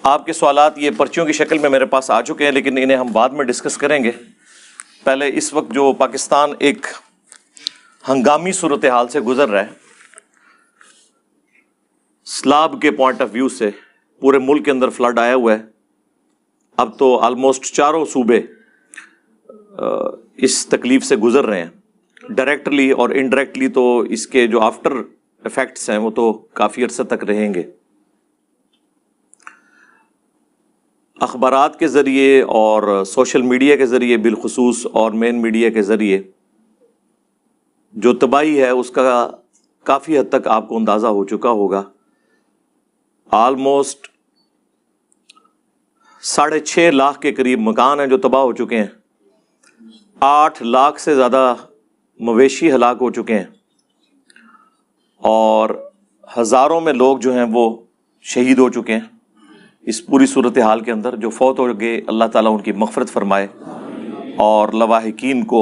آپ کے سوالات یہ پرچیوں کی شکل میں میرے پاس آ چکے ہیں، لیکن انہیں ہم بعد میں ڈسکس کریں گے۔ پہلے اس وقت جو پاکستان ایک ہنگامی صورتحال سے گزر رہا ہے، سیلاب کے پوائنٹ آف ویو سے پورے ملک کے اندر فلڈ آیا ہوا ہے۔ اب تو آلموسٹ چاروں صوبے اس تکلیف سے گزر رہے ہیں، ڈائریکٹلی اور انڈائریکٹلی، تو اس کے جو آفٹر ایفیکٹس ہیں وہ تو کافی عرصے تک رہیں گے۔ اخبارات کے ذریعے اور سوشل میڈیا کے ذریعے بالخصوص اور مین میڈیا کے ذریعے جو تباہی ہے اس کا کافی حد تک آپ کو اندازہ ہو چکا ہوگا۔ آلموسٹ 6.5 لاکھ کے قریب مکان ہیں جو تباہ ہو چکے ہیں، 8 لاکھ سے زیادہ مویشی ہلاک ہو چکے ہیں، اور ہزاروں میں لوگ جو ہیں وہ شہید ہو چکے ہیں۔ اس پوری صورتحال کے اندر جو فوت ہو گئے، اللہ تعالیٰ ان کی مغفرت فرمائے اور لواحقین کو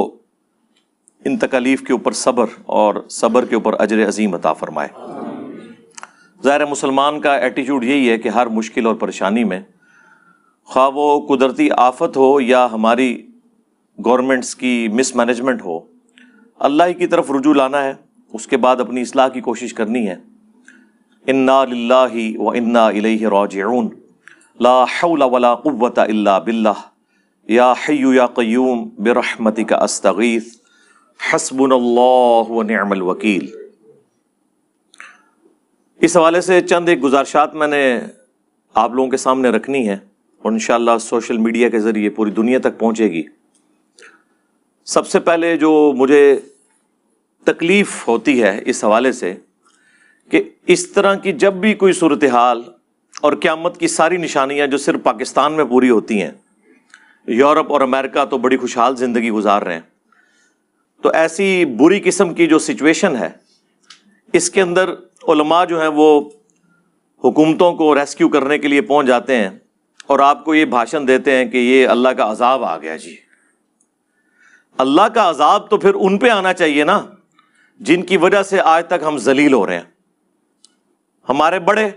ان تکالیف کے اوپر صبر اور صبر کے اوپر اجر عظیم عطا فرمائے۔ ظاہر ہے مسلمان کا ایٹیچیوڈ یہی ہے کہ ہر مشکل اور پریشانی میں، خواہ وہ قدرتی آفت ہو یا ہماری گورنمنٹس کی مس مینجمنٹ ہو، اللہ ہی کی طرف رجوع لانا ہے، اس کے بعد اپنی اصلاح کی کوشش کرنی ہے۔ انا للہ و انا الیہ راجعون، لا حول ولا قوة الا باللہ، یا حی یا قیوم برحمتک استغیث، حسبنا اللہ ونعم الوکیل۔ اس حوالے سے چند ایک گزارشات میں نے آپ لوگوں کے سامنے رکھنی ہے، اور انشاءاللہ سوشل میڈیا کے ذریعے پوری دنیا تک پہنچے گی۔ سب سے پہلے جو مجھے تکلیف ہوتی ہے اس حوالے سے کہ اس طرح کی جب بھی کوئی صورتحال اور قیامت کی ساری نشانیاں جو صرف پاکستان میں پوری ہوتی ہیں، یورپ اور امریکہ تو بڑی خوشحال زندگی گزار رہے ہیں، تو ایسی بری قسم کی جو سچویشن ہے اس کے اندر علماء جو ہیں وہ حکومتوں کو ریسکیو کرنے کے لیے پہنچ جاتے ہیں اور آپ کو یہ بھاشن دیتے ہیں کہ یہ اللہ کا عذاب آ گیا جی۔ اللہ کا عذاب تو پھر ان پہ آنا چاہیے نا جن کی وجہ سے آج تک ہم ذلیل ہو رہے ہیں۔ ہمارے بڑے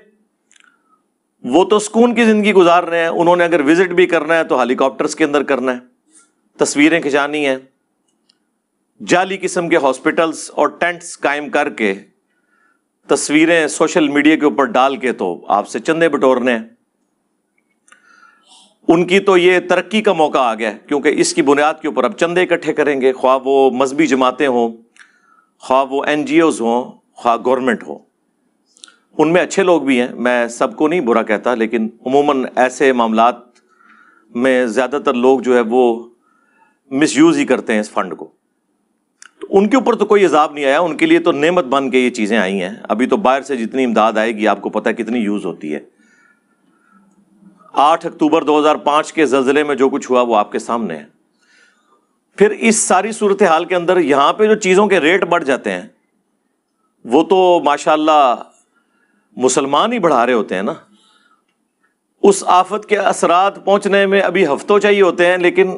وہ تو سکون کی زندگی گزار رہے ہیں، انہوں نے اگر وزٹ بھی کرنا ہے تو ہیلی کاپٹرز کے اندر کرنا ہے، تصویریں کھچانی ہیں، جعلی قسم کے ہاسپٹلز اور ٹینٹس قائم کر کے تصویریں سوشل میڈیا کے اوپر ڈال کے تو آپ سے چندے بٹورنے ہیں۔ ان کی تو یہ ترقی کا موقع آ گیا، کیونکہ اس کی بنیاد کے اوپر اب چندے اکٹھے کریں گے، خواہ وہ مذہبی جماعتیں ہوں، خواہ وہ NGOs ہوں، خواہ گورنمنٹ ہو۔ ان میں اچھے لوگ بھی ہیں، میں سب کو نہیں برا کہتا، لیکن عموماً ایسے معاملات میں زیادہ تر لوگ جو ہے وہ مس یوز ہی کرتے ہیں اس فنڈ کو۔ تو ان کے اوپر تو کوئی عذاب نہیں آیا، ان کے لیے تو نعمت بن کے یہ چیزیں آئی ہیں۔ ابھی تو باہر سے جتنی امداد آئے گی آپ کو پتہ ہے کتنی یوز ہوتی ہے۔ 8 اکتوبر 2005 کے زلزلے میں جو کچھ ہوا وہ آپ کے سامنے ہے۔ پھر اس ساری صورتحال کے اندر یہاں پہ جو چیزوں کے ریٹ بڑھ جاتے ہیں وہ تو ماشاءاللہ مسلمان ہی بڑھا رہے ہوتے ہیں نا۔ اس آفت کے اثرات پہنچنے میں ابھی ہفتوں چاہیے ہوتے ہیں، لیکن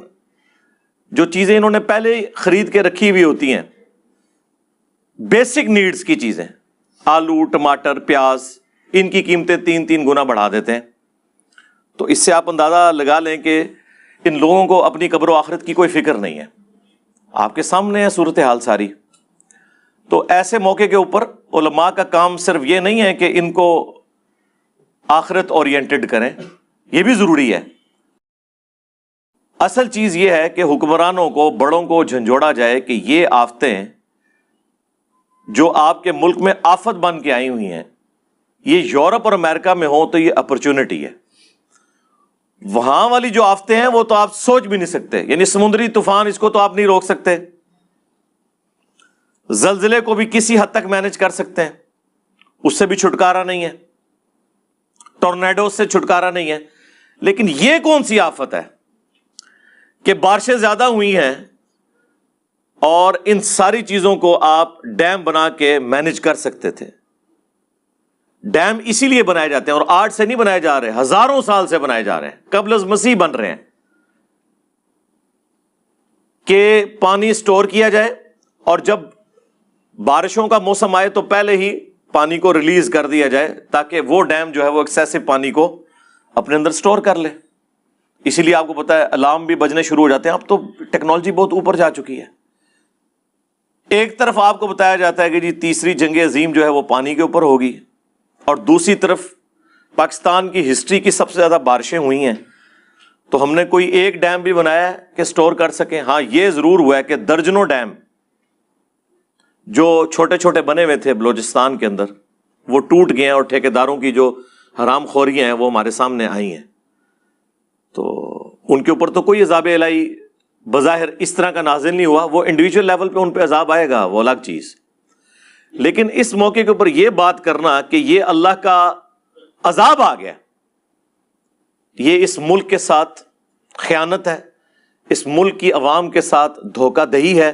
جو چیزیں انہوں نے پہلے خرید کے رکھی ہوئی ہوتی ہیں، بیسک نیڈز کی چیزیں، آلو، ٹماٹر، پیاز، ان کی قیمتیں 3 گنا بڑھا دیتے ہیں۔ تو اس سے آپ اندازہ لگا لیں کہ ان لوگوں کو اپنی قبر و آخرت کی کوئی فکر نہیں ہے۔ آپ کے سامنے ہے صورتحال ساری۔ تو ایسے موقع کے اوپر علماء کا کام صرف یہ نہیں ہے کہ ان کو آخرت اورینٹڈ کریں، یہ بھی ضروری ہے۔ اصل چیز یہ ہے کہ حکمرانوں کو، بڑوں کو جھنجھوڑا جائے کہ یہ آفتیں جو آپ کے ملک میں آفت بن کے آئی ہوئی ہیں، یہ یورپ اور امریکہ میں ہوں تو یہ اپرچونٹی ہے۔ وہاں والی جو آفتیں ہیں وہ تو آپ سوچ بھی نہیں سکتے، یعنی سمندری طوفان، اس کو تو آپ نہیں روک سکتے، زلزلے کو بھی کسی حد تک مینج کر سکتے ہیں، اس سے بھی چھٹکارا نہیں ہے، ٹورنیڈو سے چھٹکارا نہیں ہے، لیکن یہ کون سی آفت ہے کہ بارشیں زیادہ ہوئی ہیں اور ان ساری چیزوں کو آپ ڈیم بنا کے مینج کر سکتے تھے۔ ڈیم اسی لیے بنائے جاتے ہیں، اور آج سے نہیں بنائے جا رہے، ہزاروں سال سے بنائے جا رہے ہیں، قبل از مسیح بن رہے ہیں، کہ پانی سٹور کیا جائے اور جب بارشوں کا موسم آئے تو پہلے ہی پانی کو ریلیز کر دیا جائے، تاکہ وہ ڈیم جو ہے وہ ایکسیسو پانی کو اپنے اندر سٹور کر لے. اسی لیے آپ کو پتا ہے الارم بھی بجنے شروع ہو جاتے ہیں. اب تو ٹیکنالوجی بہت اوپر جا چکی ہے. ایک طرف آپ کو بتایا جاتا ہے کہ جی تیسری جنگ عظیم جو ہے وہ پانی کے اوپر ہوگی، اور دوسری طرف پاکستان کی ہسٹری کی سب سے زیادہ بارشیں ہوئی ہیں. تو ہم نے کوئی ایک ڈیم بھی بنایا ہے کہ سٹور کر سکیں؟ ہاں یہ ضرور ہوا ہے کہ درجنوں ڈیم جو چھوٹے چھوٹے بنے ہوئے تھے بلوچستان کے اندر وہ ٹوٹ گئے ہیں، اور ٹھیکیداروں کی جو حرام خوریاں ہیں وہ ہمارے سامنے آئی ہیں. تو ان کے اوپر تو کوئی عذاب الہی بظاہر اس طرح کا نازل نہیں ہوا. وہ انڈیویجول لیول پہ ان پہ عذاب آئے گا، وہ الگ چیز. لیکن اس موقع کے اوپر یہ بات کرنا کہ یہ اللہ کا عذاب آ گیا، یہ اس ملک کے ساتھ خیانت ہے، اس ملک کی عوام کے ساتھ دھوکہ دہی ہے،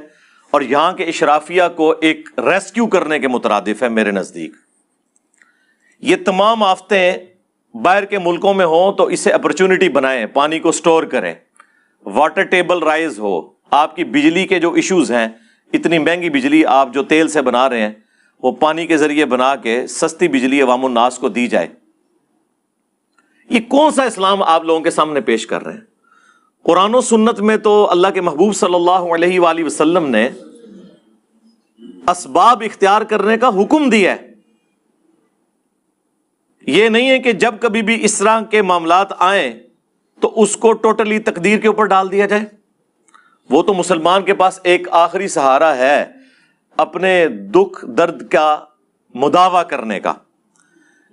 اور یہاں کے اشرافیہ کو ایک ریسکیو کرنے کے مترادف ہے میرے نزدیک. یہ تمام آفتیں باہر کے ملکوں میں ہوں تو اسے اپرچونٹی بنائیں، پانی کو سٹور کریں، واٹر ٹیبل رائز ہو. آپ کی بجلی کے جو ایشوز ہیں، اتنی مہنگی بجلی آپ جو تیل سے بنا رہے ہیں وہ پانی کے ذریعے بنا کے سستی بجلی عوام الناس کو دی جائے. یہ کون سا اسلام آپ لوگوں کے سامنے پیش کر رہے ہیں؟ قرآن و سنت میں تو اللہ کے محبوب صلی اللہ علیہ وآلہ وسلم نے اسباب اختیار کرنے کا حکم دیا ہے. یہ نہیں ہے کہ جب کبھی بھی اس طرح کے معاملات آئیں تو اس کو ٹوٹلی تقدیر کے اوپر ڈال دیا جائے. وہ تو مسلمان کے پاس ایک آخری سہارا ہے اپنے دکھ درد کا مداوع کرنے کا.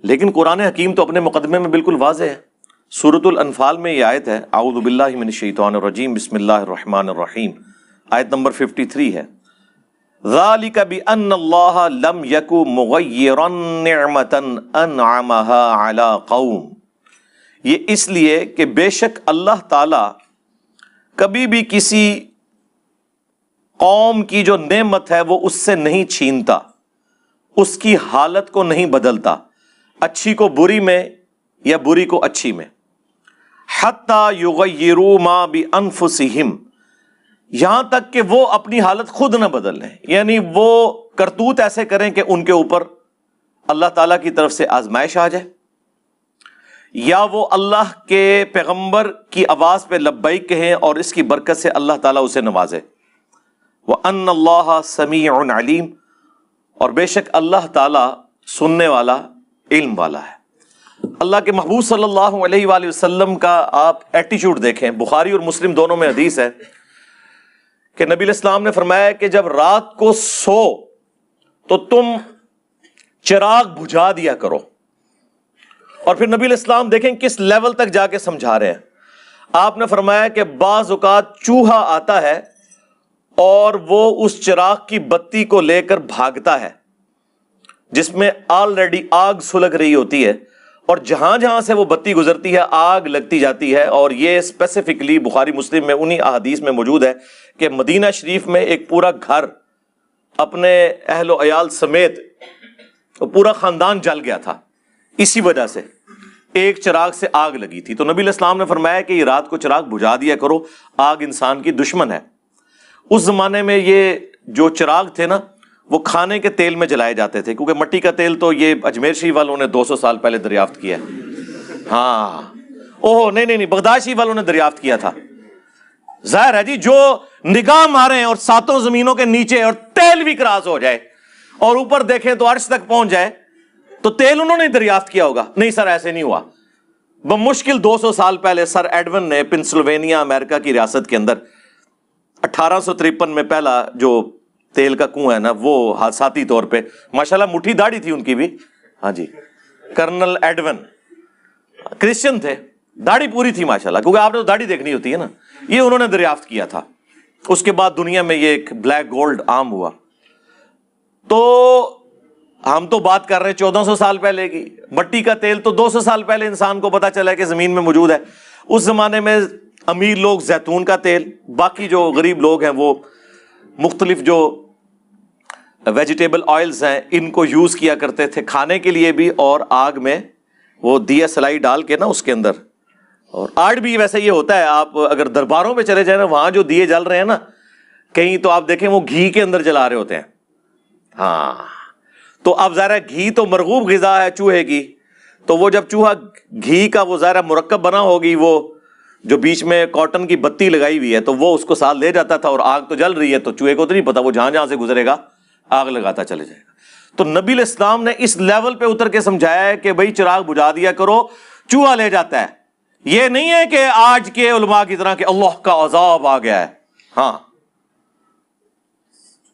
لیکن قرآن حکیم تو اپنے مقدمے میں بالکل واضح ہے. سورۃ الانفال میں یہ آیت ہے، اعوذ باللہ من الشیطان الرجیم، بسم اللہ الرحمن الرحیم، آیت نمبر 53 ہے، ذالک بأن اللہ لم یک مغیرا نعمتا انعمها علی قوم. یہ اس لیے کہ بے شک اللہ تعالی کبھی بھی کسی قوم کی جو نعمت ہے وہ اس سے نہیں چھینتا، اس کی حالت کو نہیں بدلتا، اچھی کو بری میں یا بری کو اچھی میں. حتی یغیروا ما بانفسہم، یہاں تک کہ وہ اپنی حالت خود نہ بدل لیں، یعنی وہ کرتوت ایسے کریں کہ ان کے اوپر اللہ تعالیٰ کی طرف سے آزمائش آ جائے، یا وہ اللہ کے پیغمبر کی آواز پہ لبیک کہیں اور اس کی برکت سے اللہ تعالیٰ اسے نوازے. وَأَنَّ اللَّهَ سَمِيعٌ عَلِيمٌ، اور بے شک اللہ تعالیٰ سننے والا، علم والا ہے. اللہ کے محبوب صلی اللہ علیہ وآلہ وسلم کا آپ ایٹیچیوڈ دیکھیں. بخاری اور مسلم دونوں میں حدیث ہے کہ نبی علیہ السلام نے فرمایا کہ جب رات کو سو تو تم چراغ بجھا دیا کرو. اور پھر نبی علیہ السلام دیکھیں کس لیول تک جا کے سمجھا رہے ہیں. آپ نے فرمایا کہ بعض اوقات چوہا آتا ہے اور وہ اس چراغ کی بتی کو لے کر بھاگتا ہے جس میں آلریڈی آگ سلگ رہی ہوتی ہے، اور جہاں جہاں سے وہ بتی گزرتی ہے آگ لگتی جاتی ہے. اور یہ اسپیسیفکلی بخاری مسلم میں انہی احادیث میں موجود ہے کہ مدینہ شریف میں ایک پورا گھر اپنے اہل و عیال سمیت پورا خاندان جل گیا تھا، اسی وجہ سے ایک چراغ سے آگ لگی تھی. تو نبی علیہ السلام نے فرمایا کہ یہ رات کو چراغ بجھا دیا کرو، آگ انسان کی دشمن ہے. اس زمانے میں یہ جو چراغ تھے نا وہ کھانے کے تیل میں جلائے جاتے تھے، کیونکہ مٹی کا تیل تو یہ اجمیر شریف والوں نے 200 سال پہلے دریافت کیا ہے. ہاں اوہ نہیں، بغداد شریف والوں نے دریافت کیا تھا. ظاہر ہے جی جو نگاہ مارے اور ساتوں زمینوں کے نیچے اور تیل بھی کراس ہو جائے اور اوپر دیکھیں تو عرش تک پہنچ جائے تو تیل انہوں نے دریافت کیا ہوگا. نہیں سر ایسے نہیں ہوا. بمشکل 200 سال پہلے سر ایڈون نے پنسلوینیا امریکہ کی ریاست کے اندر 1853 میں پہلا جو تیل کا کنواں ہے نا وہ حادثاتی طور پہ، ماشاءاللہ مٹھی داڑھی تھی ان کی بھی، ہاں جی، کرنل ایڈون کرسچن تھے، داڑھی پوری تھی ماشاءاللہ، کیونکہ آپ نے تو داڑھی دیکھنی ہوتی ہے نا. یہ انہوں نے دریافت کیا تھا. اس کے بعد دنیا میں یہ ایک بلیک گولڈ عام ہوا. تو ہم تو بات کر رہے ہیں 1400 سال پہلے کی. مٹی کا تیل تو 200 سال پہلے انسان کو پتا چلا کہ زمین میں موجود ہے. اس زمانے میں امیر لوگ زیتون کا تیل، باقی جو غریب لوگ ہیں وہ مختلف جو ویجیٹیبل آئلز ہیں ان کو یوز کیا کرتے تھے کھانے کے لیے بھی، اور آگ میں وہ دیا سلائی ڈال کے نا اس کے اندر. اور آج بھی ویسے یہ ہوتا ہے، آپ اگر درباروں پہ چلے جائیں نا وہاں جو دیے جل رہے ہیں نا کہیں تو آپ دیکھیں وہ گھی کے اندر جلا رہے ہوتے ہیں. ہاں تو اب ظاہر ہے گھی تو مرغوب غذا ہے چوہے کی، تو وہ جب چوہا گھی کا وہ ظاہر مرکب بنا ہوگی، وہ جو بیچ میں کاٹن کی بتی لگائی ہوئی ہے، تو وہ اس کو ساتھ لے جاتا تھا، اور آگ تو جل رہی ہے تو چوہے کو تو نہیں پتا، وہ جہاں جہاں سے گزرے گا آگ لگاتا چلے جائے گا۔ تو نبی علیہ السلام نے اس لیول پہ اتر کے سمجھایا ہے کہ بھائی چراغ بجھا دیا کرو، چوہا لے جاتا ہے۔ یہ نہیں ہے کہ آج کے علماء کی طرح کہ اللہ کا عذاب آ گیا ہے، ہاں،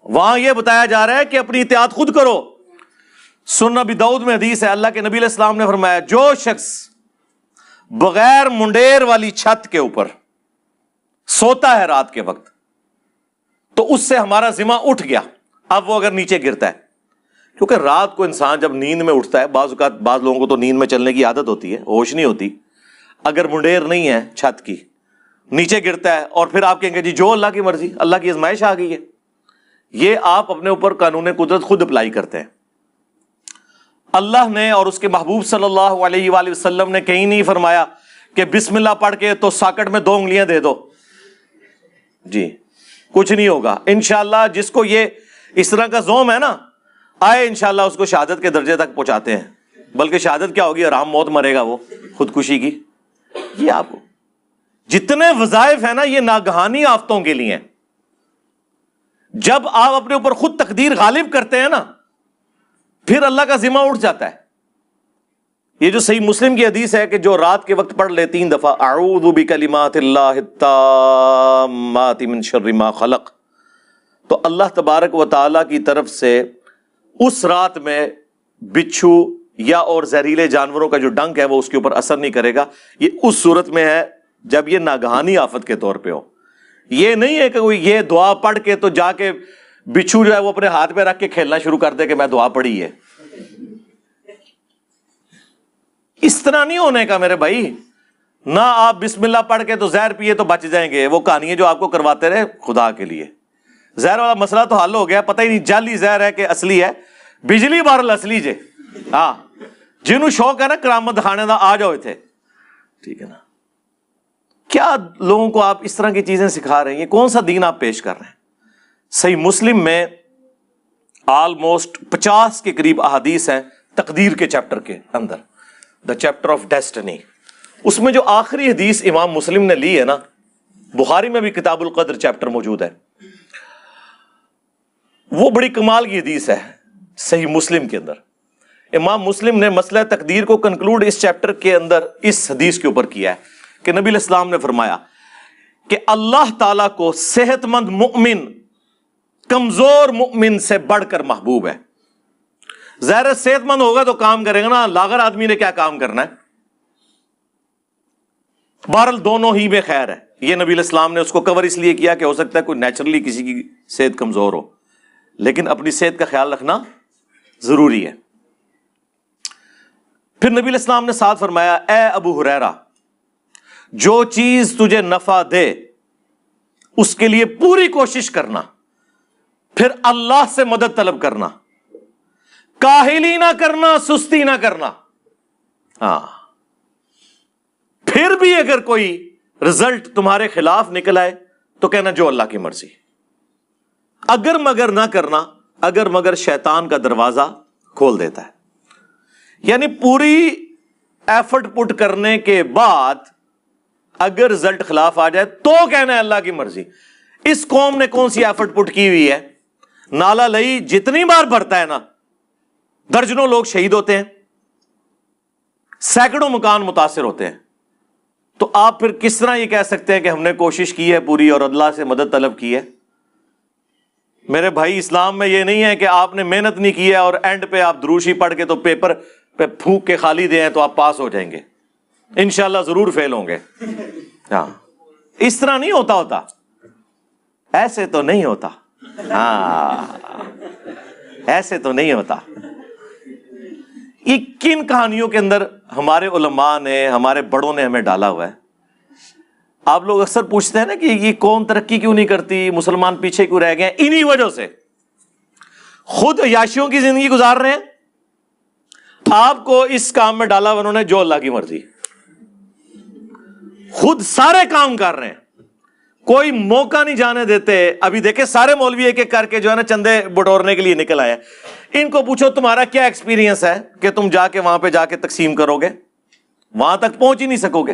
وہاں یہ بتایا جا رہا ہے کہ اپنی احتیاط خود کرو۔ سنن ابی داؤد میں حدیث ہے، اللہ کے نبی علیہ السلام نے فرمایا جو شخص بغیر منڈیر والی چھت کے اوپر سوتا ہے رات کے وقت تو اس سے ہمارا ذمہ اٹھ گیا۔ اب وہ اگر نیچے گرتا ہے، کیونکہ رات کو انسان جب نیند میں اٹھتا ہے، بعض اوقات بعض لوگوں کو تو نیند میں چلنے کی عادت ہوتی ہے، ہوش نہیں ہوتی، اگر منڈیر نہیں ہے چھت کی، نیچے گرتا ہے، اور پھر آپ کہیں گے جی جو اللہ کی مرضی، اللہ کی آزمائش آ گئی ہے، یہ آپ اپنے اوپر قانون قدرت خود اپلائی کرتے ہیں۔ اللہ نے اور اس کے محبوب صلی اللہ علیہ وآلہ وسلم نے کہیں نہیں فرمایا کہ بسم اللہ پڑھ کے تو ساکٹ میں 2 انگلیاں دے دو، جی کچھ نہیں ہوگا انشاءاللہ۔ جس کو یہ اس طرح کا زوم ہے نا، آئے انشاءاللہ اس کو شہادت کے درجے تک پہنچاتے ہیں، بلکہ شہادت کیا ہوگی، آرام موت مرے گا وہ، خودکشی کی۔ یہ آپ جتنے وظائف ہیں نا، یہ ناگہانی آفتوں کے لیے ہیں۔ جب آپ اپنے اوپر خود تقدیر غالب کرتے ہیں نا، پھر اللہ کا ذمہ اٹھ جاتا ہے۔ یہ جو صحیح مسلم کی حدیث ہے کہ جو رات کے وقت پڑھ لے 3 دفعہ اعوذ بکلمات اللہ التامات من شر ما خلق، تو اللہ تبارک و تعالی کی طرف سے اس رات میں بچھو یا اور زہریلے جانوروں کا جو ڈنک ہے وہ اس کے اوپر اثر نہیں کرے گا۔ یہ اس صورت میں ہے جب یہ ناگہانی آفت کے طور پہ ہو۔ یہ نہیں ہے کہ کوئی یہ دعا پڑھ کے تو جا کے بچھو جو ہے وہ اپنے ہاتھ پہ رکھ کے کھیلنا شروع کر دے کہ میں دعا پڑھی ہے۔ اس طرح نہیں ہونے کا میرے بھائی، نہ آپ بسم اللہ پڑھ کے تو زہر پیے تو بچ جائیں گے، وہ کہانیاں جو آپ کو کرواتے رہے خدا کے لیے۔ زہر والا مسئلہ تو حل ہو گیا، پتہ ہی نہیں جعلی زہر ہے کہ اصلی ہے، بجلی بارل اصلی جے، ہاں جنہوں شوق ہے نا کرامت دکھانے دا آ جاؤ تھے، ٹھیک ہے نا۔ کیا لوگوں کو آپ اس طرح کی چیزیں سکھا رہے ہیں؟ یہ کون سا دین آپ پیش کر رہے ہیں؟ صحیح مسلم میں آلموسٹ 50 کے قریب احادیث ہیں تقدیر کے چیپٹر کے اندر، دا چیپٹر آف ڈیسٹنی۔ اس میں جو آخری حدیث امام مسلم نے لی ہے نا، بخاری میں بھی کتاب القدر چیپٹر موجود ہے، وہ بڑی کمال کی حدیث ہے۔ صحیح مسلم کے اندر امام مسلم نے مسئلہ تقدیر کو کنکلوڈ اس چیپٹر کے اندر اس حدیث کے اوپر کیا ہے کہ نبی علیہ السلام نے فرمایا کہ اللہ تعالیٰ کو صحت مند مؤمن کمزور مؤمن سے بڑھ کر محبوب ہے۔ ظاہر صحت مند ہوگا تو کام کرے گا نا، لاغر آدمی نے کیا کام کرنا ہے؟ بہرحال دونوں ہی میں خیر ہے۔ یہ نبی علیہ السلام نے اس کو کور اس لیے کیا کہ ہو سکتا ہے کوئی نیچرلی کسی کی صحت کمزور ہو، لیکن اپنی صحت کا خیال رکھنا ضروری ہے۔ پھر نبی علیہ السلام نے ساتھ فرمایا، اے ابو ہریرہ، جو چیز تجھے نفع دے اس کے لیے پوری کوشش کرنا، پھر اللہ سے مدد طلب کرنا، کاہلی نہ کرنا، سستی نہ کرنا۔ ہاں، پھر بھی اگر کوئی رزلٹ تمہارے خلاف نکل آئے تو کہنا جو اللہ کی مرضی۔ اگر مگر نہ کرنا، اگر مگر شیطان کا دروازہ کھول دیتا ہے۔ یعنی پوری ایفرٹ پٹ کرنے کے بعد اگر رزلٹ خلاف آ جائے تو کہنا ہے اللہ کی مرضی۔ اس قوم نے کون سی ایفرٹ پٹ کی ہوئی ہے؟ نالا لئی جتنی بار بھرتا ہے نا، درجنوں لوگ شہید ہوتے ہیں، سینکڑوں مکان متاثر ہوتے ہیں، تو آپ پھر کس طرح یہ کہہ سکتے ہیں کہ ہم نے کوشش کی ہے پوری اور اللہ سے مدد طلب کی ہے؟ میرے بھائی، اسلام میں یہ نہیں ہے کہ آپ نے محنت نہیں کی ہے اور اینڈ پہ آپ دروشی پڑھ کے تو پیپر پہ پھونک کے خالی دیں تو آپ پاس ہو جائیں گے، انشاءاللہ ضرور فیل ہوں گے۔ ہاں، اس طرح نہیں ہوتا، ایسے تو نہیں ہوتا، ہاں ایسے تو نہیں ہوتا۔ یہ کن کہانیوں کے اندر ہمارے علماء نے، ہمارے بڑوں نے ہمیں ڈالا ہوا ہے؟ آپ لوگ اکثر پوچھتے ہیں نا کہ یہ قوم ترقی کیوں نہیں کرتی، مسلمان پیچھے کیوں رہ گئے ہیں؟ انہی وجہ سے خود عیاشیوں کی زندگی گزار رہے ہیں، آپ کو اس کام میں ڈالا انہوں نے جو اللہ کی مرضی، خود سارے کام کر رہے ہیں، کوئی موقع نہیں جانے دیتے. ابھی دیکھیں سارے مولوی ایک ایک کر کے جو ہے نا چندے بٹورنے کے لیے نکل آئے. ان کو پوچھو تمہارا کیا ایکسپیرینس ہے کہ تم جا کے وہاں پہ جا کے تقسیم کرو گے؟ وہاں تک پہنچ ہی نہیں سکو گے.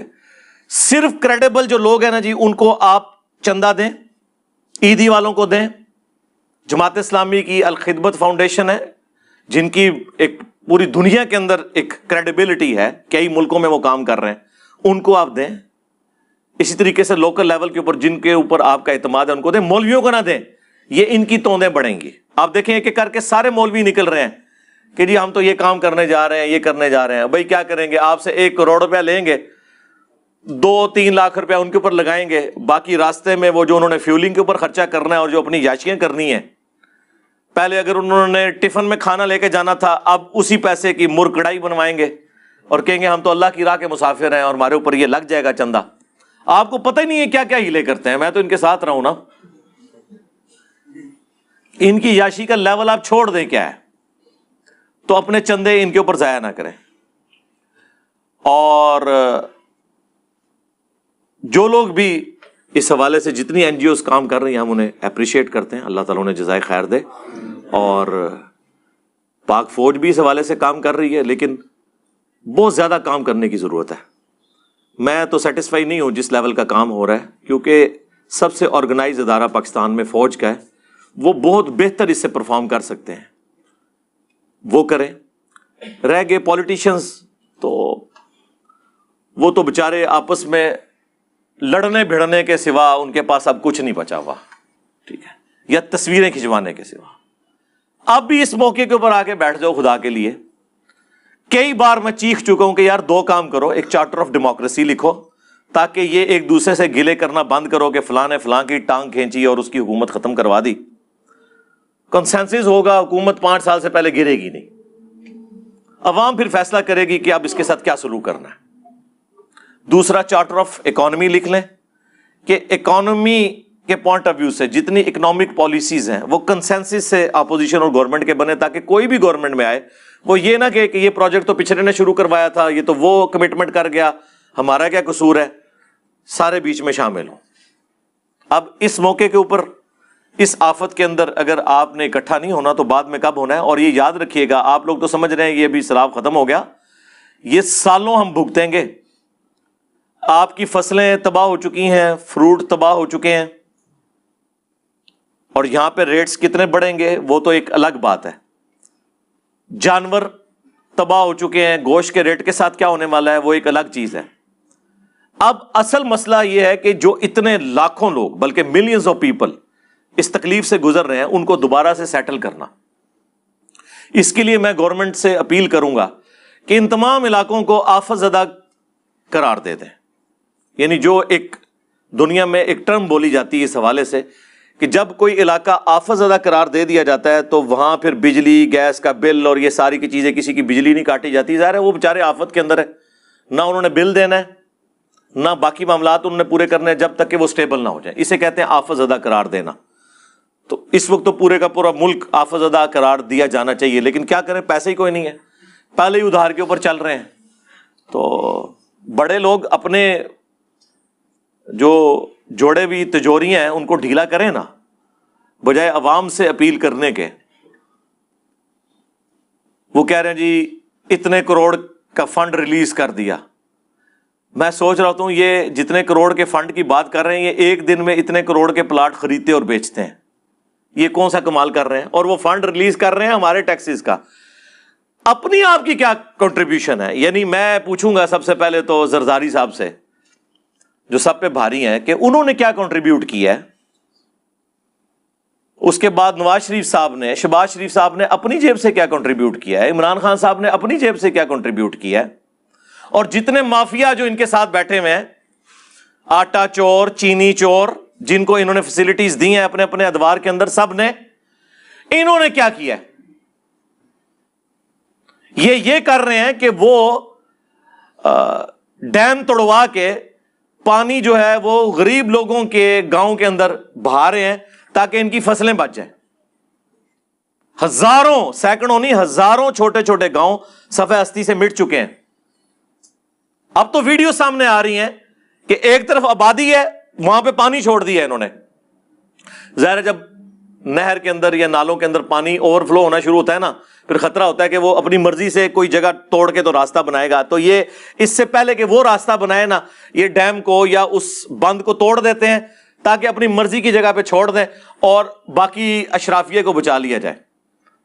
صرف کریڈیبل جو لوگ ہیں نا جی ان کو آپ چندہ دیں, عیدی والوں کو دیں. جماعت اسلامی کی الخدمت فاؤنڈیشن ہے جن کی ایک پوری دنیا کے اندر ایک کریڈیبلٹی ہے, کئی ملکوں میں وہ کام کر رہے ہیں, ان کو آپ دیں. اسی طریقے سے لوکل لیول کے اوپر جن کے اوپر آپ کا اعتماد ہے ان کو دیں, مولویوں کو نہ دیں. یہ ان کی توندیں بڑھیں گی. آپ دیکھیں ایک ایک کر کے سارے مولوی نکل رہے ہیں کہ جی ہم تو یہ کام کرنے جا رہے ہیں, یہ کرنے جا رہے ہیں. بھائی کیا کریں گے؟ آپ سے 1 کروڑ روپیہ لیں گے, 2-3 لاکھ روپیہ ان کے اوپر لگائیں گے, باقی راستے میں وہ جو انہوں نے فیولنگ کے اوپر خرچہ کرنا ہے اور جو اپنی یاشیاں کرنی ہیں. پہلے اگر انہوں نے ٹفن میں کھانا لے کے جانا تھا, اب اسی پیسے کی مرکڑائی بنوائیں گے اور کہیں گے ہم تو اللہ کی راہ کے مسافر ہیں اور ہمارے اوپر یہ لگ جائے گا چندہ. آپ کو پتہ ہی نہیں ہے کیا کیا ہیلے کرتے ہیں. میں تو ان کے ساتھ رہا ہوں نا. ان کی یاشی کا لیول آپ چھوڑ دیں کیا ہے, تو اپنے چندے ان کے اوپر ضائع نہ کریں. اور جو لوگ بھی اس حوالے سے جتنی این جی اوز کام کر رہی ہیں ہم انہیں اپریشیٹ کرتے ہیں. اللہ تعالیٰ انہیں جزائے خیر دے. اور پاک فوج بھی اس حوالے سے کام کر رہی ہے, لیکن بہت زیادہ کام کرنے کی ضرورت ہے. میں تو سیٹسفائی نہیں ہوں جس لیول کا کام ہو رہا ہے, کیونکہ سب سے آرگنائز ادارہ پاکستان میں فوج کا ہے. وہ بہت بہتر اس سے پرفارم کر سکتے ہیں, وہ کریں. رہ گئے پولیٹیشنز تو وہ تو بےچارے آپس میں لڑنے بھڑنے کے سوا ان کے پاس اب کچھ نہیں بچا ہوا, ٹھیک ہے, یا تصویریں کھنچوانے کے سوا. اب بھی اس موقع کے اوپر آ کے بیٹھ جاؤ خدا کے لیے. کئی بار میں چیخ چکا ہوں کہ یار 2 کام کرو, ایک چارٹر آف ڈیموکریسی لکھو تاکہ یہ ایک دوسرے سے گلے کرنا بند کرو کہ فلاں نے فلاں کی ٹانگ کھینچی اور اس کی حکومت ختم کروا دی. کنسنسس ہوگا, حکومت 5 سال سے پہلے گرے گی نہیں. عوام پھر فیصلہ کرے گی کہ اب اس کے ساتھ کیا سلوک کرنا ہے. دوسرا چارٹر آف اکانومی لکھ لیں کہ اکانومی کے پوائنٹ آف ویو سے جتنی اکنامک پالیسیز ہیں وہ کنسنسس سے اپوزیشن اور گورنمنٹ کے بنے, تاکہ کوئی بھی گورنمنٹ میں آئے وہ یہ نہ کہ یہ پروجیکٹ تو پچھلے نے شروع کروایا تھا, یہ تو وہ کمٹمنٹ کر گیا, ہمارا کیا قصور ہے. سارے بیچ میں شامل ہوں. اب اس موقع کے اوپر اس آفت کے اندر اگر آپ نے اکٹھا نہیں ہونا تو بعد میں کب ہونا ہے. اور یہ یاد رکھیے گا, آپ لوگ تو سمجھ رہے ہیں یہ بھی سیلاب ختم ہو گیا, یہ سالوں ہم بھگتیں گے. آپ کی فصلیں تباہ ہو چکی ہیں, فروٹ تباہ ہو چکے ہیں, اور یہاں پہ ریٹس کتنے بڑھیں گے وہ تو ایک الگ بات ہے. جانور تباہ ہو چکے ہیں, گوشت کے ریٹ کے ساتھ کیا ہونے والا ہے وہ ایک الگ چیز ہے. اب اصل مسئلہ یہ ہے کہ جو اتنے لاکھوں لوگ بلکہ ملینز آف پیپل اس تکلیف سے گزر رہے ہیں ان کو دوبارہ سے سیٹل کرنا. اس کے لیے میں گورنمنٹ سے اپیل کروں گا کہ ان تمام علاقوں کو آفت زدہ قرار دے دیں. یعنی جو ایک دنیا میں ایک ٹرم بولی جاتی ہے اس حوالے سے کہ جب کوئی علاقہ آفت زدہ قرار دے دیا جاتا ہے تو وہاں پھر بجلی گیس کا بل اور یہ ساری کی چیزیں, کسی کی بجلی نہیں کاٹی جاتی. ظاہر ہے وہ بیچارے آفت کے اندر ہے, نہ انہوں نے بل دینا ہے نہ باقی معاملات انہوں نے پورے کرنے ہیں جب تک کہ وہ سٹیبل نہ ہو جائیں. اسے کہتے ہیں آفت زدہ قرار دینا. تو اس وقت تو پورے کا پورا ملک آفت زدہ قرار دیا جانا چاہیے, لیکن کیا کریں, پیسے ہی کوئی نہیں ہے, پہلے ہی ادھار کے اوپر چل رہے ہیں. تو بڑے لوگ اپنے جو جوڑے بھی تجوریاں ہیں ان کو ڈھیلا کریں نا, بجائے عوام سے اپیل کرنے کے. وہ کہہ رہے ہیں جی اتنے کروڑ کا فنڈ ریلیز کر دیا. میں سوچ رہا ہوں یہ جتنے کروڑ کے فنڈ کی بات کر رہے ہیں یہ ایک دن میں اتنے کروڑ کے پلاٹ خریدتے اور بیچتے ہیں. یہ کون سا کمال کر رہے ہیں, اور وہ فنڈ ریلیز کر رہے ہیں ہمارے ٹیکسز کا. اپنی آپ کی کیا کنٹریبیوشن ہے؟ یعنی میں پوچھوں گا سب سے پہلے تو زرداری صاحب سے جو سب پہ بھاری ہیں کہ انہوں نے کیا کنٹریبیوٹ کیا ہے. اس کے بعد نواز شریف صاحب نے, شہباز شریف صاحب نے اپنی جیب سے کیا کنٹریبیوٹ کیا ہے, عمران خان صاحب نے اپنی جیب سے کیا کنٹریبیوٹ کیا ہے, اور جتنے مافیا جو ان کے ساتھ بیٹھے ہوئے ہیں, آٹا چور, چینی چور, جن کو انہوں نے فیسلٹیز دی ہیں اپنے اپنے ادوار کے اندر, سب نے انہوں نے کیا کیا ہے. یہ کر رہے ہیں کہ وہ ڈیم توڑوا کے پانی جو ہے وہ غریب لوگوں کے گاؤں کے اندر بہا رہے ہیں تاکہ ان کی فصلیں بچ جائیں. ہزاروں, سینکڑوں نہیں, ہزاروں چھوٹے چھوٹے گاؤں صفحہ ہستی سے مٹ چکے ہیں. اب تو ویڈیو سامنے آ رہی ہیں کہ ایک طرف آبادی ہے, وہاں پہ پانی چھوڑ دیا انہوں نے. ظاہر ہے جب نہر کے اندر یا نالوں کے اندر پانی اوور فلو ہونا شروع ہوتا ہے نا, پھر خطرہ ہوتا ہے کہ وہ اپنی مرضی سے کوئی جگہ توڑ کے تو راستہ بنائے گا. تو یہ اس سے پہلے کہ وہ راستہ بنائے نا, یہ ڈیم کو یا اس بند کو توڑ دیتے ہیں تاکہ اپنی مرضی کی جگہ پہ چھوڑ دیں اور باقی اشرافیہ کو بچا لیا جائے.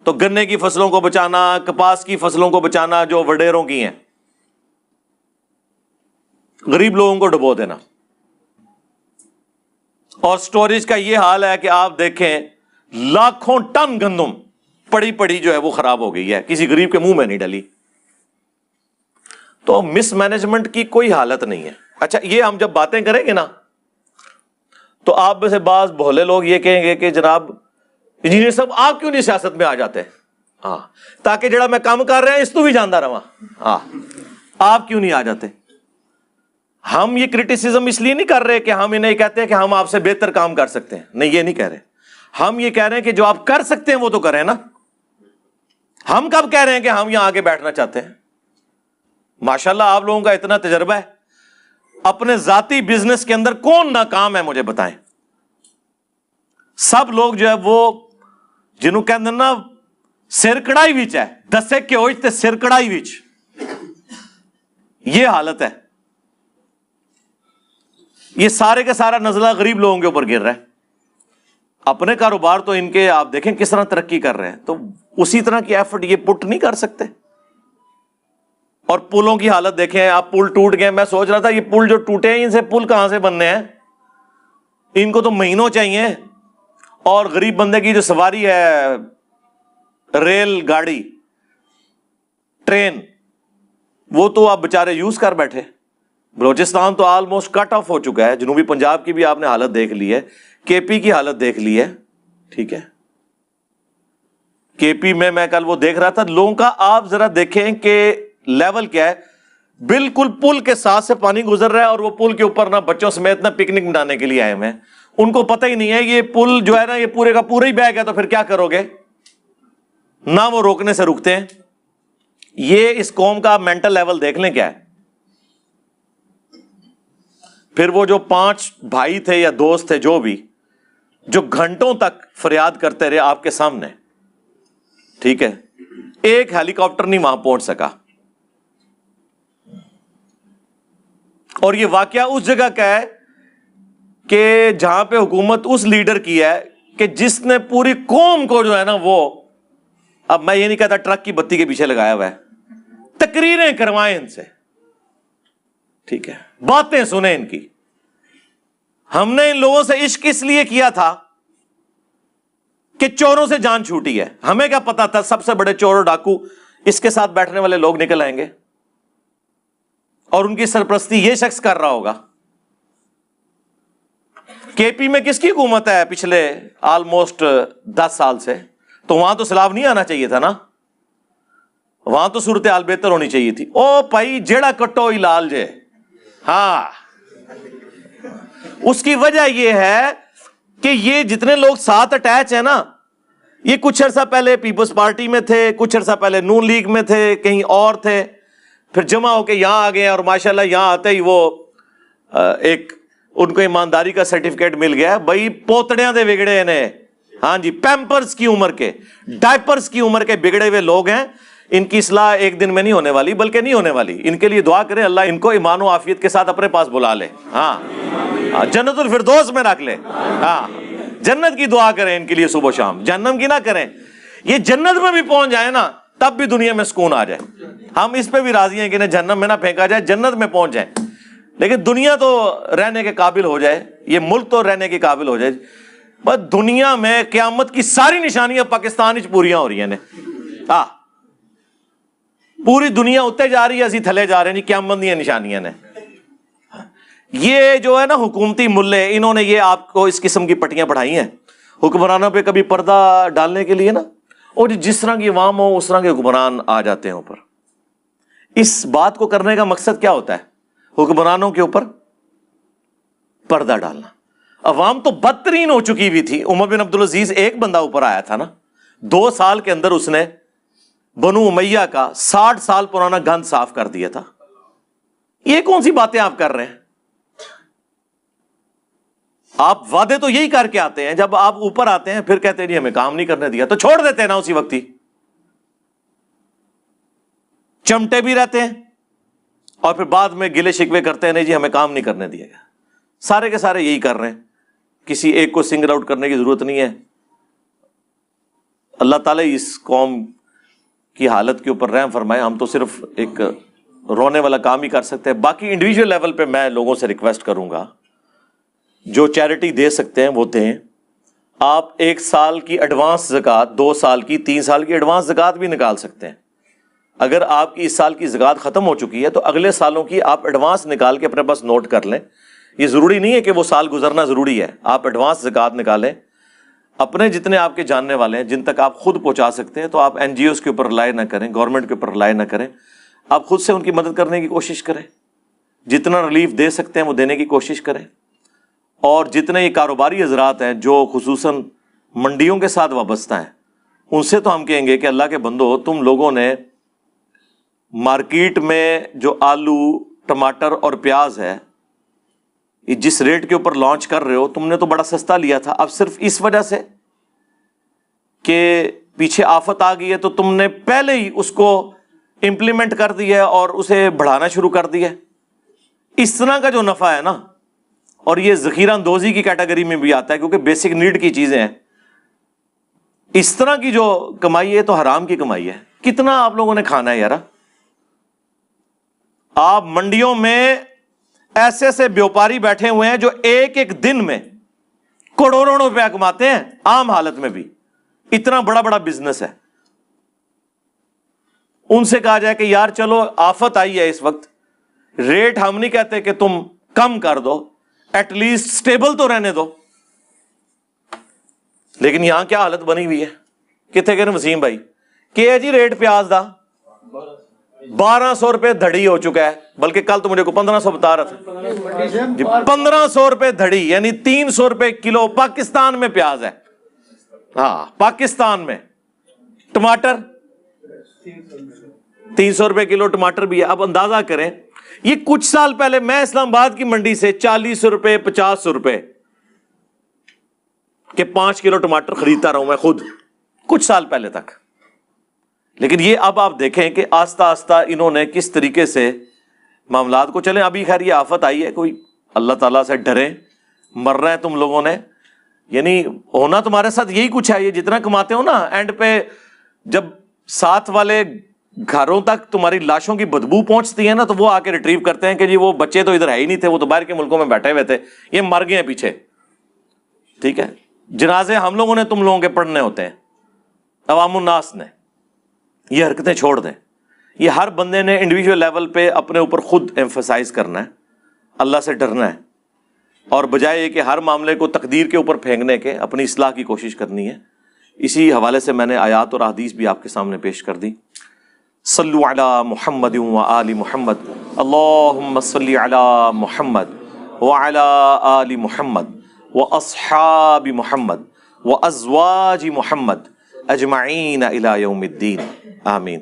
تو گنے کی فصلوں کو بچانا, کپاس کی فصلوں کو بچانا جو وڈیروں کی ہیں, غریب لوگوں کو ڈبو دینا. اور سٹوریج کا یہ حال ہے کہ آپ دیکھیں لاکھوں ٹن گندم پڑی پڑی جو ہے وہ خراب ہو گئی ہے, کسی غریب کے منہ میں نہیں ڈلی. تو مس مینجمنٹ کی کوئی حالت نہیں ہے. اچھا, یہ ہم جب باتیں کریں گے نا تو آپ میں سے بعض بھولے لوگ یہ کہیں گے کہ جناب انجینئر صاحب آپ کیوں نہیں سیاست میں آ جاتے؟ ہاں, تاکہ جڑا میں کام کر رہا ہے اس تو بھی جاندا رہا. ہاں, آپ کیوں نہیں آ جاتے؟ ہم یہ کرٹیسزم اس لیے نہیں کر رہے کہ ہم انہیں کہتے ہیں کہ ہم آپ سے بہتر کام کر سکتے ہیں, نہیں یہ نہیں کہہ رہے. ہم یہ کہہ رہے ہیں کہ جو آپ کر سکتے ہیں وہ تو کریں نا. ہم کب کہہ رہے ہیں کہ ہم یہاں آگے بیٹھنا چاہتے ہیں؟ ماشاءاللہ آپ لوگوں کا اتنا تجربہ ہے. اپنے ذاتی بزنس کے اندر کون ناکام ہے مجھے بتائیں؟ سب لوگ جو ہے وہ جنہوں کہتے ہیں نا سر کڑائی وچ ہے, دسے کہ ہوئی تے سر کڑائی وچ, یہ حالت ہے. یہ سارے کا سارا نزلہ غریب لوگوں کے اوپر گر رہا ہے. اپنے کاروبار تو ان کے آپ دیکھیں کس طرح ترقی کر رہے ہیں, تو اسی طرح کی ایفرٹ یہ پٹ نہیں کر سکتے. اور پلوں کی حالت دیکھیں آپ, پل ٹوٹ گئے. میں سوچ رہا تھا یہ پل جو ٹوٹے ہیں ان سے پل کہاں سے بننے ہیں؟ ان کو تو مہینوں چاہیے. اور غریب بندے کی جو سواری ہے, ریل گاڑی, ٹرین, وہ تو آپ بےچارے یوز کر بیٹھے. بلوچستان تو آلموسٹ کٹ آف ہو چکا ہے. جنوبی پنجاب کی بھی آپ نے حالت دیکھ لی ہے, کے پی کی حالت دیکھ لی ہے. ٹھیک ہے, کے پی میں کل وہ دیکھ رہا تھا لوگوں کا. آپ ذرا دیکھیں کہ لیول کیا ہے. بالکل پل کے ساتھ سے پانی گزر رہا ہے اور وہ پل کے اوپر نہ بچوں سمیت نہ پکنک منانے کے لیے آئے ہوئے ہیں. ان کو پتہ ہی نہیں ہے یہ پل جو ہے نا یہ پورے کا پورا ہی بہ گیا تو پھر کیا کرو گے؟ نہ وہ روکنے سے رکتے ہیں. یہ اس قوم کا مینٹل لیول دیکھ لیں کیا ہے. پھر وہ جو 5 بھائی تھے یا دوست تھے جو بھی, جو گھنٹوں تک فریاد کرتے رہے آپ کے سامنے, ٹھیک ہے, ایک ہیلی کاپٹر نہیں وہاں پہنچ سکا. اور یہ واقعہ اس جگہ کا ہے کہ جہاں پہ حکومت اس لیڈر کی ہے کہ جس نے پوری قوم کو جو ہے نا وہ, اب میں یہ نہیں کہتا ٹرک کی بتی کے پیچھے لگایا ہوا ہے, تقریریں کروائیں ان سے, ٹھیک ہے, باتیں سنیں ان کی. ہم نے ان لوگوں سے عشق اس لیے کیا تھا کہ چوروں سے جان چھوٹی ہے. ہمیں کیا پتا تھا سب سے بڑے چور اور ڈاکو اس کے ساتھ بیٹھنے والے لوگ نکل آئیں گے اور ان کی سرپرستی یہ شخص کر رہا ہوگا. کے پی میں کس کی حکومت ہے پچھلے آلموسٹ 10 سال سے؟ تو وہاں تو سیلاب نہیں آنا چاہیے تھا نا, وہاں تو صورتحال بہتر ہونی چاہیے تھی. او بھائی جیڑا کٹو ہی لال جے. ہاں, اس کی وجہ یہ ہے کہ یہ جتنے لوگ ساتھ اٹیچ ہیں نا, یہ کچھ عرصہ پہلے پیپلز پارٹی میں تھے, کچھ عرصہ پہلے نون لیگ میں تھے, کہیں اور تھے, پھر جمع ہو کے یہاں آ گئے اور ماشاءاللہ یہاں آتے ہی وہ ایک ان کو ایمانداری کا سرٹیفکیٹ مل گیا. بھائی پوتڑیاں دے بگڑے نے, ہاں جی, پیمپرز کی عمر کے, ڈائپرز کی عمر کے بگڑے ہوئے لوگ ہیں. ان کی اصلاح ایک دن میں نہیں ہونے والی, بلکہ نہیں ہونے والی. ان کے لیے دعا کریں اللہ ان کو ایمان و عافیت کے ساتھ اپنے پاس بلا لے. ہاں, جنت الفردوس میں رکھ لے. ہاں, جنت کی دعا کریں ان کے لیے صبح و شام, جہنم کی نہ کریں. یہ جنت میں بھی پہنچ جائے نا تب بھی دنیا میں سکون آ جائے. ہم اس پہ بھی راضی ہیں کہ انہیں جہنم میں نہ پھینکا جائے, جنت میں پہنچ جائیں, لیکن دنیا تو رہنے کے قابل ہو جائے, یہ ملک تو رہنے کے قابل ہو جائے. بس دنیا میں قیامت کی ساری نشانیاں پاکستان وچ پوریاں ہو رہی ہیں نے. ہاں, پوری دنیا اتنے جا رہی ہے, اسی تھلے جا رہے ہیں. قیامت دی نشانیاں نے. یہ جو ہے نا حکومتی ملے, انہوں نے یہ آپ کو اس قسم کی پٹیاں پڑھائی ہیں حکمرانوں پہ کبھی پردہ ڈالنے کے لیے نا, اور جس طرح کی عوام ہو اس طرح کے حکمران آ جاتے ہیں اوپر. اس بات کو کرنے کا مقصد کیا ہوتا ہے؟ حکمرانوں کے اوپر پردہ ڈالنا. عوام تو بدترین ہو چکی ہوئی تھی. عمر بن عبدالعزیز ایک بندہ اوپر آیا تھا نا, 2 سال کے اندر اس نے بنو امیہ کا 60 سال پرانا گند صاف کر دیا تھا. یہ کون سی باتیں آپ کر رہے ہیں؟ آپ وعدے تو یہی کر کے آتے ہیں، جب آپ اوپر آتے ہیں پھر کہتے ہیں جی ہمیں کام نہیں کرنے دیا، تو چھوڑ دیتے ہیں نا اسی وقت ہی. چمٹے بھی رہتے ہیں اور پھر بعد میں گلے شکوے کرتے ہیں نہیں جی ہمیں کام نہیں کرنے دیا گیا. سارے کے سارے یہی کر رہے ہیں، کسی ایک کو سنگل آؤٹ کرنے کی ضرورت نہیں ہے. اللہ تعالیٰ اس قوم کی حالت کے اوپر رحم فرمائے. ہم تو صرف ایک رونے والا کام ہی کر سکتے ہیں. باقی انڈیویجول لیول پہ میں لوگوں سے ریکویسٹ کروں گا، جو چیریٹی دے سکتے ہیں وہ دیں. آپ 1 سال کی ایڈوانس زکوٰۃ، 2 سال کی، 3 سال کی ایڈوانس زکوٰۃ بھی نکال سکتے ہیں. اگر آپ کی اس سال کی زکوٰۃ ختم ہو چکی ہے تو اگلے سالوں کی آپ ایڈوانس نکال کے اپنے پاس نوٹ کر لیں. یہ ضروری نہیں ہے کہ وہ سال گزرنا ضروری ہے، آپ ایڈوانس زکوٰۃ نکالیں. اپنے جتنے آپ کے جاننے والے ہیں جن تک آپ خود پہنچا سکتے ہیں، تو آپ این جی اوز کے اوپر رلائی نہ کریں، گورنمنٹ کے اوپر رلائی نہ کریں. آپ خود سے ان کی مدد کرنے کی کوشش کریں. جتنا ریلیف دے سکتے ہیں وہ دینے کی کوشش کریں. اور جتنے یہ کاروباری حضرات ہیں جو خصوصاً منڈیوں کے ساتھ وابستہ ہیں، ان سے تو ہم کہیں گے کہ اللہ کے بندو، تم لوگوں نے مارکیٹ میں جو آلو، ٹماٹر اور پیاز ہے، یہ جس ریٹ کے اوپر لانچ کر رہے ہو، تم نے تو بڑا سستا لیا تھا. اب صرف اس وجہ سے کہ پیچھے آفت آ گئی ہے تو تم نے پہلے ہی اس کو امپلیمنٹ کر دیا ہے اور اسے بڑھانا شروع کر دیا ہے. اس طرح کا جو نفع ہے نا، اور یہ ذخیرہ اندوزی کی کیٹیگری میں بھی آتا ہے کیونکہ بیسک نیڈ کی چیزیں ہیں. اس طرح کی جو کمائی ہے تو حرام کی کمائی ہے. کتنا آپ لوگوں نے کھانا ہے یار؟ آپ منڈیوں میں ایسے ایسے بیوپاری بیٹھے ہوئے ہیں جو ایک ایک دن میں کروڑوں روپیہ کماتے ہیں، عام حالت میں بھی. اتنا بڑا بڑا بزنس ہے. ان سے کہا جائے کہ یار چلو آفت آئی ہے اس وقت، ریٹ ہم نہیں کہتے کہ تم کم کر دو، ایٹ لیسٹ سٹیبل تو رہنے دو. لیکن یہاں کیا حالت بنی ہوئی ہے؟ کتنے کہ وسیم بھائی کہ ہے جی ریٹ پیاز دا 1200 روپے دھڑی ہو چکا ہے، بلکہ کل تو مجھے کو 1500 بتا رہا تھا جی. 1500 روپے دھڑی یعنی 300 روپے کلو پاکستان میں پیاز ہے. ہاں پاکستان میں. ٹماٹر 300 روپے کلو ٹماٹر بھی ہے. اب اندازہ کریں، یہ کچھ سال پہلے میں اسلام آباد کی منڈی سے 40 روپے 50 روپے کے 5 کلو ٹماٹر خریدتا رہا ہوں میں خود کچھ سال پہلے تک. لیکن یہ اب آپ دیکھیں کہ آہستہ آہستہ انہوں نے کس طریقے سے معاملات کو چلیں. ابھی خیر یہ آفت آئی ہے، کوئی اللہ تعالیٰ سے ڈریں. مر رہے ہیں تم لوگوں نے، یعنی ہونا تمہارے ساتھ یہی کچھ ہے. یہ جتنا کماتے ہو نا، اینڈ پہ جب ساتھ والے گھروں تک تمہاری لاشوں کی بدبو پہنچتی ہے نا، تو وہ آ کے ریٹریو کرتے ہیں کہ جی وہ بچے تو ادھر ہے ہی نہیں تھے، وہ تو باہر کے ملکوں میں بیٹھے ہوئے تھے، یہ مر گئے ہیں پیچھے. ٹھیک ہے، جنازے ہم لوگوں نے تم لوگوں کے پڑھنے ہوتے ہیں، عوام الناس نے. یہ حرکتیں چھوڑ دیں. یہ ہر بندے نے انڈیویجول لیول پہ اپنے اوپر خود ایمفسائز کرنا ہے، اللہ سے ڈرنا ہے، اور بجائے یہ کہ ہر معاملے کو تقدیر کے اوپر پھینکنے کے اپنی اصلاح کی کوشش کرنی ہے. اسی حوالے سے میں نے آیات اور احادیث بھی آپ کے سامنے پیش کر دی. صلو علی محمد و آل محمد، اللہم صلی علی محمد وعلی آل محمد واصحاب محمد وازواج محمد اجمعین الی یوم الدین. آمین.